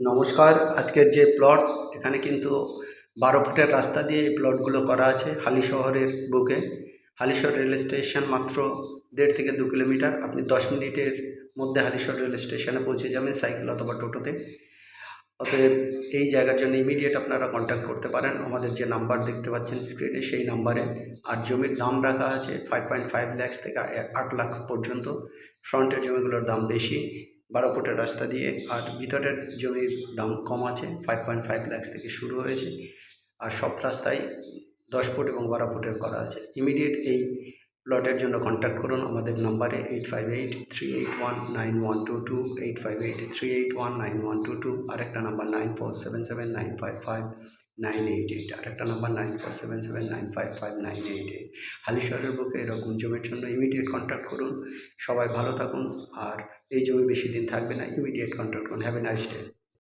নমস্কার। আজকের যে প্লট এখানে কিন্তু 12 ফুটের রাস্তা দিয়ে এই প্লটগুলো করা আছে হালি শহরের বুকে। হালিশহর রেল স্টেশন মাত্র 1.5 থেকে 2 কিলোমিটার। আপনি 10 মিনিটের মধ্যে হালিশহর রেল স্টেশনে পৌঁছে যাবেন সাইকেল অথবা টোটোতে। অতএব এই জায়গার জন্য ইমিডিয়েট আপনারা কন্ট্যাক্ট করতে পারেন আমাদের যে নাম্বার দেখতে পাচ্ছেন স্ক্রিনে সেই নাম্বারে। আর জমির দাম রাখা আছে 5.5 লাখ থেকে 8 লাখ পর্যন্ত। ফ্রন্টের জমিগুলোর দাম বেশি 12 ফুটের রাস্তা দিয়ে, আর ভিতরের জমির দাম কম আছে, 5.5 লাখ থেকে শুরু হয়েছে। আর সব রাস্তায় 10 ফুট এবং 12 ফুটের করা আছে। ইমিডিয়েট এই প্লটের জন্য কন্ট্যাক্ট করুন আমাদের নাম্বারে 8583819122, 8583819122। আরেকটা নাম্বার 9477955988, আরেকটা নাম্বার 9477955988। হালিশহরের বুকে এরকম জমির জন্য ইমিডিয়েট কন্ট্যাক্ট করুন। সবাই ভালো থাকুন। আর এই জমি বেশি দিন থাকবে না, ইমিডিয়েট কন্ট্যাক্ট করুন। Have a nice day.